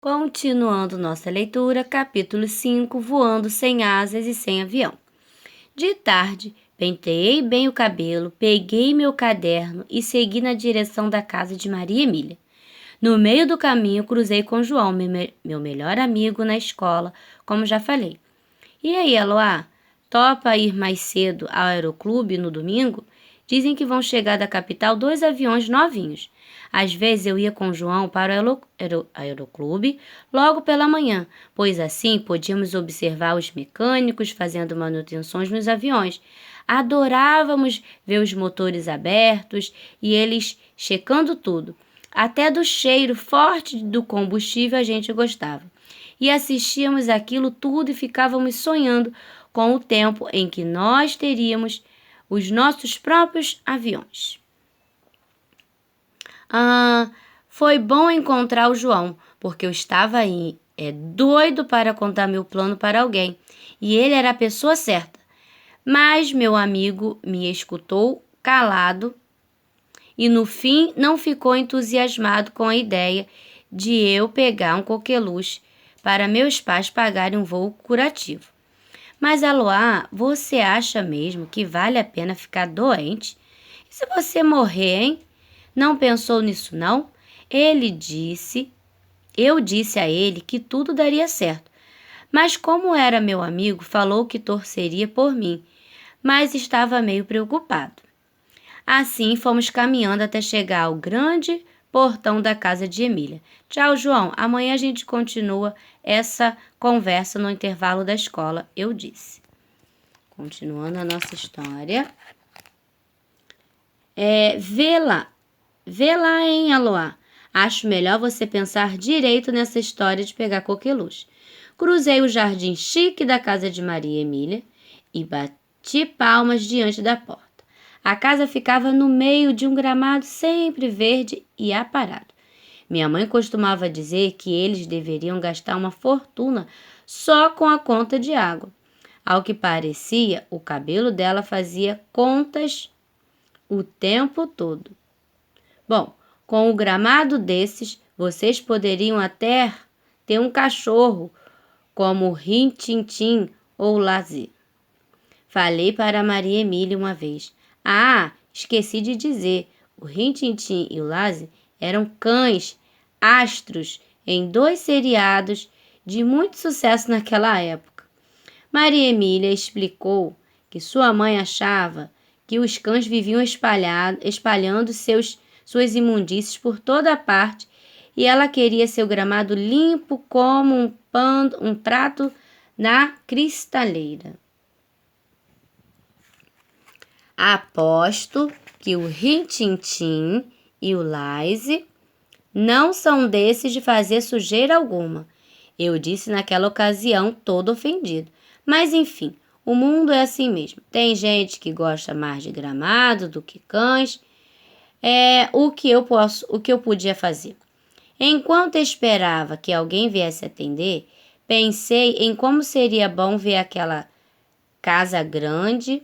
Continuando nossa leitura, capítulo 5, Voando sem asas e sem avião. De tarde, penteei bem o cabelo, peguei meu caderno e segui na direção da casa de Maria Emília. No meio do caminho, cruzei com João, meu melhor amigo na escola, como já falei. E aí, Eloá, topa ir mais cedo ao aeroclube no domingo? Dizem que vão chegar da capital 2 aviões novinhos. Às vezes eu ia com o João para o aeroclube logo pela manhã, pois assim podíamos observar os mecânicos fazendo manutenções nos aviões. Adorávamos ver os motores abertos e eles checando tudo. Até do cheiro forte do combustível a gente gostava. E assistíamos aquilo tudo e ficávamos sonhando com o tempo em que nós teríamos os nossos próprios aviões. Foi bom encontrar o João, porque eu estava aí, doido para contar meu plano para alguém, e ele era a pessoa certa. Mas meu amigo me escutou calado e no fim não ficou entusiasmado com a ideia de eu pegar um coqueluche para meus pais pagarem um voo curativo. Mas, Eloá, você acha mesmo que vale a pena ficar doente? E se você morrer, hein? Não pensou nisso, não? Eu disse a ele que tudo daria certo. Mas como era meu amigo, falou que torceria por mim, mas estava meio preocupado. Assim, fomos caminhando até chegar ao grande portão da casa de Emília. Tchau, João. Amanhã a gente continua essa conversa no intervalo da escola, eu disse. Continuando a nossa história. Vê lá, hein, Aloá. Acho melhor você pensar direito nessa história de pegar coqueluche. Cruzei o jardim chique da casa de Maria Emília e bati palmas diante da porta. A casa ficava no meio de um gramado sempre verde e aparado. Minha mãe costumava dizer que eles deveriam gastar uma fortuna só com a conta de água. Ao que parecia, o cabelo dela fazia contas o tempo todo. Bom, com o gramado desses, vocês poderiam até ter um cachorro, como Rin-Tin-Tin ou Lazy. Falei para Maria Emília uma vez. Esqueci de dizer, o Rin-Tin-Tin e o Lazy eram cães astros em 2 seriados de muito sucesso naquela época. Maria Emília explicou que sua mãe achava que os cães viviam espalhando suas imundícies por toda parte e ela queria seu gramado limpo como um prato na cristaleira. Aposto que o Rin-Tin-Tin e o Lazy não são desses de fazer sujeira alguma, eu disse naquela ocasião, todo ofendido. Mas enfim, o mundo é assim mesmo. Tem gente que gosta mais de gramado do que cães. O que eu podia fazer. Enquanto esperava que alguém viesse atender, pensei em como seria bom ver aquela casa grande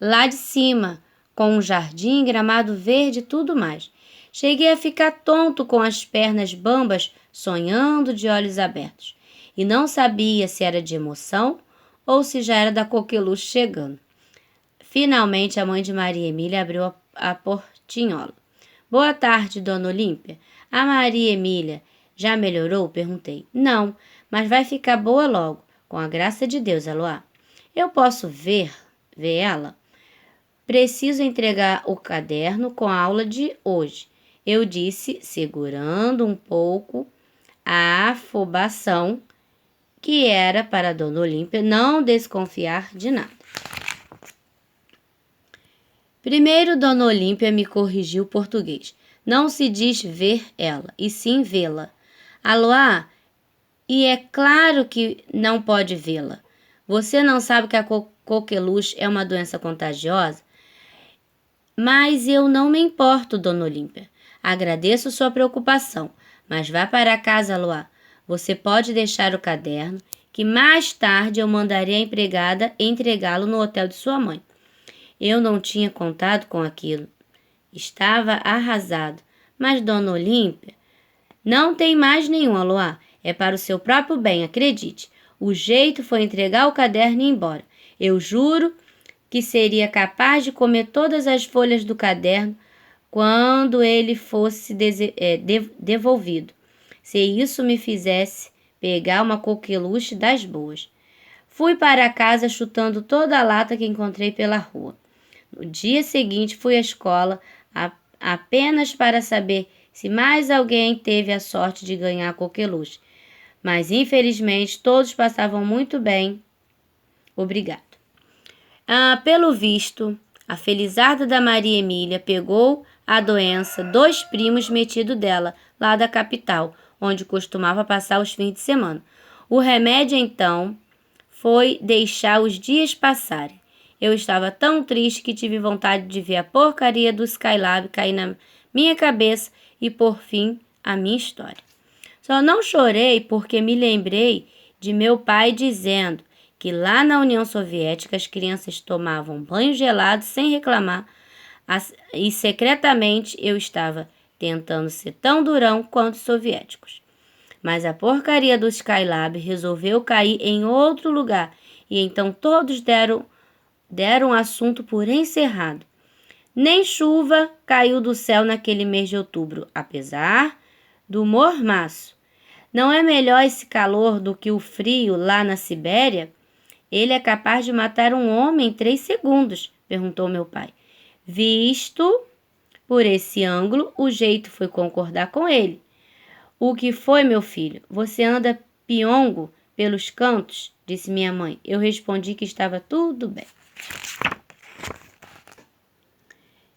lá de cima, com um jardim, gramado verde e tudo mais. Cheguei a ficar tonto com as pernas bambas, sonhando de olhos abertos. E não sabia se era de emoção ou se já era da coqueluche chegando. Finalmente, a mãe de Maria Emília abriu a portinhola. Boa tarde, dona Olímpia. A Maria Emília já melhorou? Perguntei. Não, mas vai ficar boa logo, com a graça de Deus, Eloá. Eu posso ver ela? Preciso entregar o caderno com a aula de hoje, eu disse, segurando um pouco a afobação que era para a dona Olímpia não desconfiar de nada. Primeiro, dona Olímpia me corrigiu o português. Não se diz ver ela, e sim vê-la. Aloá, e é claro que não pode vê-la. Você não sabe que a coqueluche é uma doença contagiosa? Mas eu não me importo, dona Olímpia. Agradeço sua preocupação, mas vá para casa, Aloá. Você pode deixar o caderno, que mais tarde eu mandarei a empregada entregá-lo no hotel de sua mãe. Eu não tinha contado com aquilo. Estava arrasado. Mas, dona Olímpia, não tem mais nenhum, Aloá. É para o seu próprio bem, acredite. O jeito foi entregar o caderno e ir embora. Eu juro que seria capaz de comer todas as folhas do caderno quando ele fosse devolvido, se isso me fizesse pegar uma coqueluche das boas. Fui para casa chutando toda a lata que encontrei pela rua. No dia seguinte fui à escola apenas para saber se mais alguém teve a sorte de ganhar a coqueluche. Mas infelizmente todos passavam muito bem. Obrigado. Pelo visto, a felizarda da Maria Emília pegou a doença 2 primos metidos dela, lá da capital, onde costumava passar os fins de semana. O remédio, então, foi deixar os dias passarem. Eu estava tão triste que tive vontade de ver a porcaria do Skylab cair na minha cabeça e, por fim, a minha história. Só não chorei porque me lembrei de meu pai dizendo que lá na União Soviética as crianças tomavam banho gelado sem reclamar e secretamente eu estava tentando ser tão durão quanto os soviéticos. Mas a porcaria do Skylab resolveu cair em outro lugar e então todos deram o assunto por encerrado. Nem chuva caiu do céu naquele mês de outubro, apesar do mormaço. Não é melhor esse calor do que o frio lá na Sibéria? Ele é capaz de matar um homem em 3 segundos, perguntou meu pai. Visto por esse ângulo, o jeito foi concordar com ele. O que foi, meu filho? Você anda piongo pelos cantos? Disse minha mãe. Eu respondi que estava tudo bem.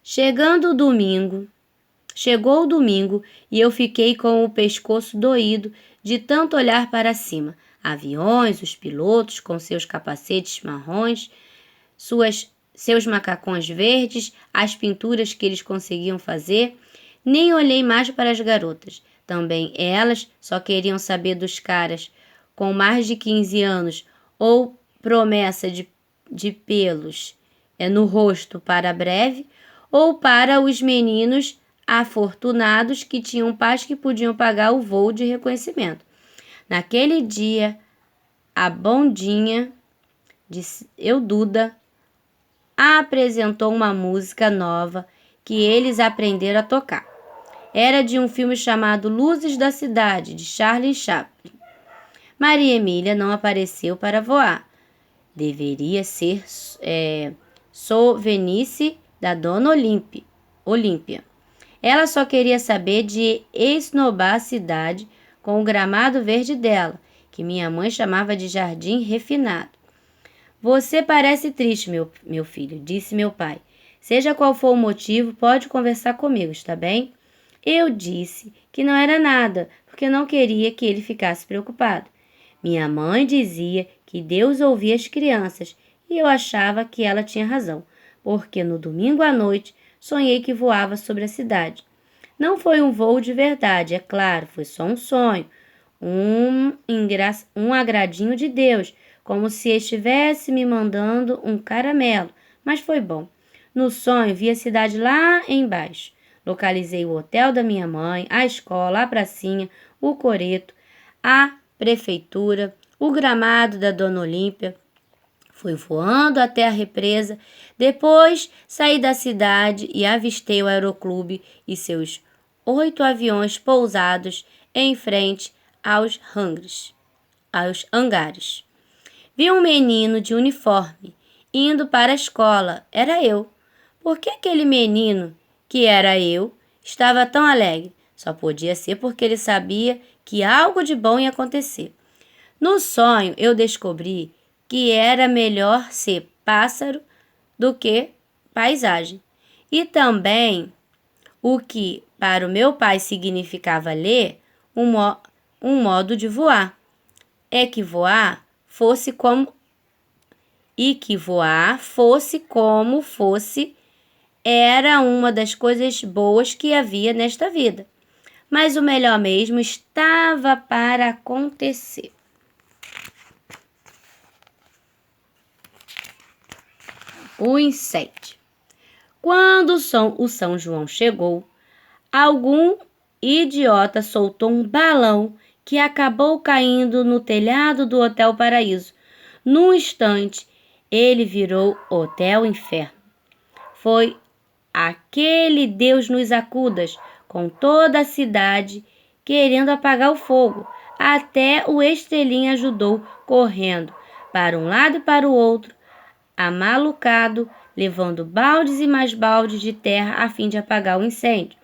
Chegou o domingo e eu fiquei com o pescoço doído de tanto olhar para cima. Aviões, os pilotos com seus capacetes marrons, seus macacões verdes, as pinturas que eles conseguiam fazer. Nem olhei mais para as garotas. Também elas só queriam saber dos caras com mais de 15 anos ou promessa de pelos no rosto para breve, ou para os meninos afortunados que tinham pais que podiam pagar o voo de reconhecimento. Naquele dia, a bondinha de Eududa apresentou uma música nova que eles aprenderam a tocar. Era de um filme chamado Luzes da Cidade, de Charlie Chaplin. Maria Emília não apareceu para voar. Deveria ser sovenice da Dona Olímpia. Ela só queria saber de esnobar a cidade com o gramado verde dela, que minha mãe chamava de jardim refinado. Você parece triste, meu filho, disse meu pai. Seja qual for o motivo, pode conversar comigo, está bem? Eu disse que não era nada, porque não queria que ele ficasse preocupado. Minha mãe dizia que Deus ouvia as crianças e eu achava que ela tinha razão, porque no domingo à noite sonhei que voava sobre a cidade. Não foi um voo de verdade, é claro, foi só um sonho, um agradinho de Deus, como se estivesse me mandando um caramelo, mas foi bom. No sonho vi a cidade lá embaixo. Localizei o hotel da minha mãe, a escola, a pracinha, o coreto, a prefeitura, o gramado da Dona Olímpia. Fui voando até a represa, depois saí da cidade e avistei o aeroclube e seus 8 aviões pousados em frente aos hangares. Vi um menino de uniforme indo para a escola. Era eu. Por que aquele menino, que era eu, estava tão alegre? Só podia ser porque ele sabia que algo de bom ia acontecer. No sonho, eu descobri que era melhor ser pássaro do que paisagem. E também o que para o meu pai significava ler um modo de voar. Que voar fosse como fosse, era uma das coisas boas que havia nesta vida. Mas o melhor mesmo estava para acontecer. O incêndio. Quando o São João chegou, algum idiota soltou um balão que acabou caindo no telhado do Hotel Paraíso. Num instante, ele virou Hotel Inferno. Foi aquele Deus nos acudas, com toda a cidade querendo apagar o fogo. Até o Estrelinha ajudou, correndo para um lado e para o outro, amalucado, levando baldes e mais baldes de terra a fim de apagar o incêndio.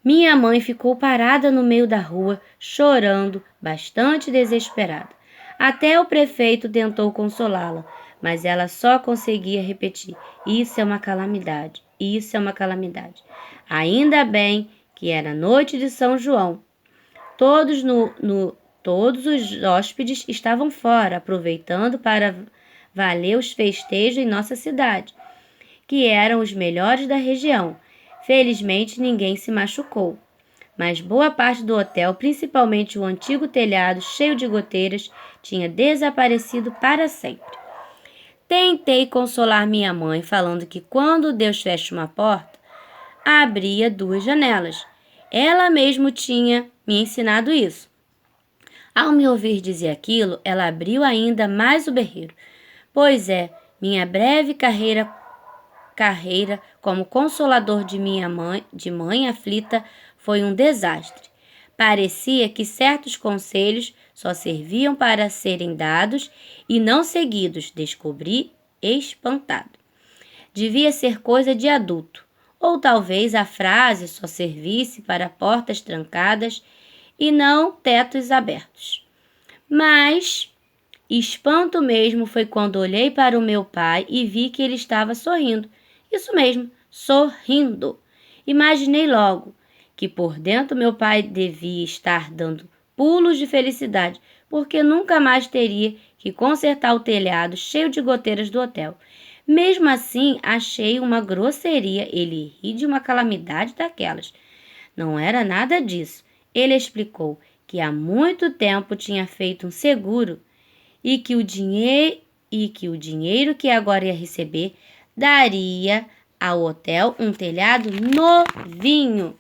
Minha mãe ficou parada no meio da rua, chorando, bastante desesperada. Até o prefeito tentou consolá-la, mas ela só conseguia repetir: isso é uma calamidade, isso é uma calamidade. Ainda bem que era noite de São João. Todos os hóspedes estavam fora, aproveitando para valer os festejos em nossa cidade, que eram os melhores da região. Felizmente, ninguém se machucou, mas boa parte do hotel, principalmente o antigo telhado cheio de goteiras, tinha desaparecido para sempre. Tentei consolar minha mãe, falando que quando Deus fecha uma porta, abria 2 janelas. Ela mesmo tinha me ensinado isso. Ao me ouvir dizer aquilo, ela abriu ainda mais o berreiro. Pois é, minha breve carreira como consolador de mãe aflita, foi um desastre. Parecia que certos conselhos só serviam para serem dados e não seguidos, descobri espantado. Devia ser coisa de adulto, ou talvez a frase só servisse para portas trancadas e não tetos abertos. Mas espanto mesmo foi quando olhei para o meu pai e vi que ele estava sorrindo. Isso mesmo, sorrindo. Imaginei logo que por dentro meu pai devia estar dando pulos de felicidade, porque nunca mais teria que consertar o telhado cheio de goteiras do hotel. Mesmo assim, achei uma grosseria ele rir de uma calamidade daquelas. Não era nada disso. Ele explicou que há muito tempo tinha feito um seguro e que o dinheiro que agora ia receber daria ao hotel um telhado novinho.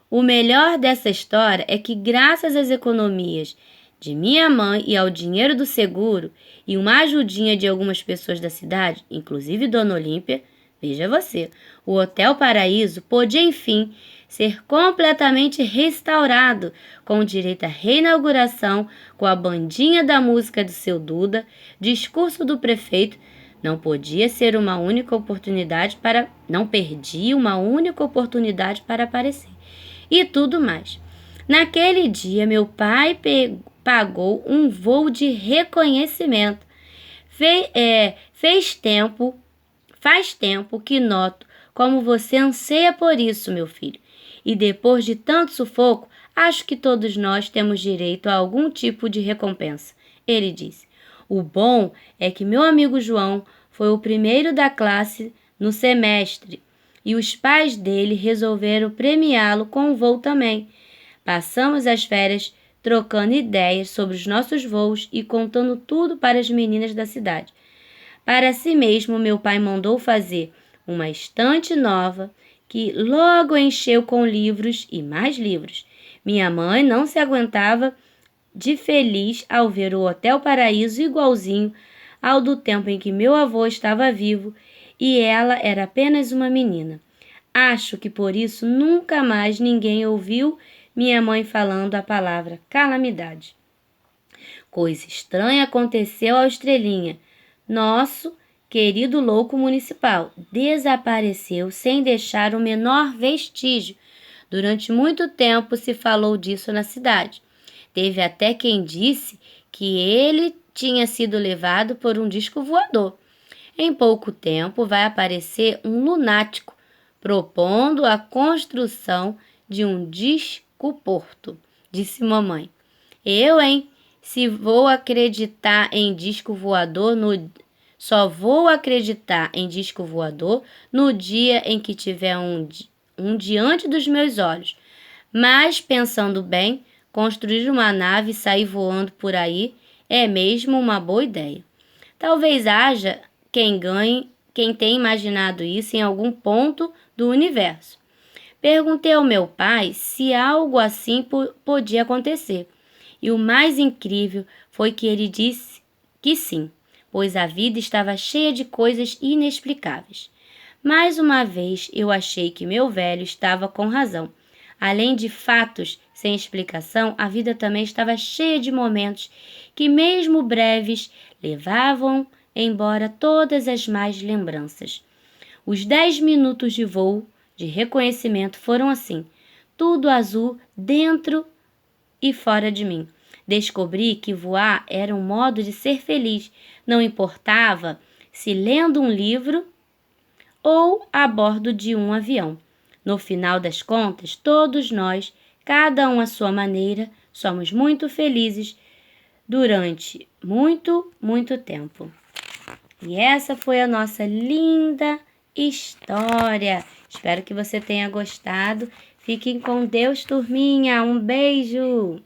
O melhor dessa história é que, graças às economias de minha mãe e ao dinheiro do seguro e uma ajudinha de algumas pessoas da cidade, inclusive Dona Olímpia, veja você, o Hotel Paraíso pôde, enfim, ser completamente restaurado, com direito à reinauguração, com a bandinha da música do seu Duda, discurso do prefeito. Não perdia uma única oportunidade para aparecer. E tudo mais. Naquele dia, meu pai pagou um voo de reconhecimento. Faz tempo que noto como você anseia por isso, meu filho. E depois de tanto sufoco, acho que todos nós temos direito a algum tipo de recompensa, ele disse. O bom é que meu amigo João foi o primeiro da classe no semestre e os pais dele resolveram premiá-lo com um voo também. Passamos as férias trocando ideias sobre os nossos voos e contando tudo para as meninas da cidade. Para si mesmo, meu pai mandou fazer uma estante nova que logo encheu com livros e mais livros. Minha mãe não se aguentava de feliz ao ver o Hotel Paraíso igualzinho ao do tempo em que meu avô estava vivo e ela era apenas uma menina. Acho que por isso nunca mais ninguém ouviu minha mãe falando a palavra calamidade. Coisa estranha aconteceu ao Estrelinha. Nosso querido louco municipal desapareceu sem deixar o menor vestígio. Durante muito tempo se falou disso na cidade. Teve até quem disse que ele tinha sido levado por um disco voador. Em pouco tempo vai aparecer um lunático propondo a construção de um disco-porto, disse mamãe. Eu, hein? Só vou acreditar em disco voador no dia em que tiver um diante dos meus olhos. Mas, pensando bem, construir uma nave e sair voando por aí é mesmo uma boa ideia. Talvez haja quem tenha imaginado isso em algum ponto do universo. Perguntei ao meu pai se algo assim podia acontecer. E o mais incrível foi que ele disse que sim, pois a vida estava cheia de coisas inexplicáveis. Mais uma vez eu achei que meu velho estava com razão. Além de fatos sem explicação, a vida também estava cheia de momentos que, mesmo breves, levavam embora todas as más lembranças. Os 10 minutos de voo de reconhecimento foram assim, tudo azul dentro e fora de mim. Descobri que voar era um modo de ser feliz, não importava se lendo um livro ou a bordo de um avião. No final das contas, todos nós, cada um à sua maneira, somos muito felizes durante muito, muito tempo. E essa foi a nossa linda história. Espero que você tenha gostado. Fiquem com Deus, turminha. Um beijo!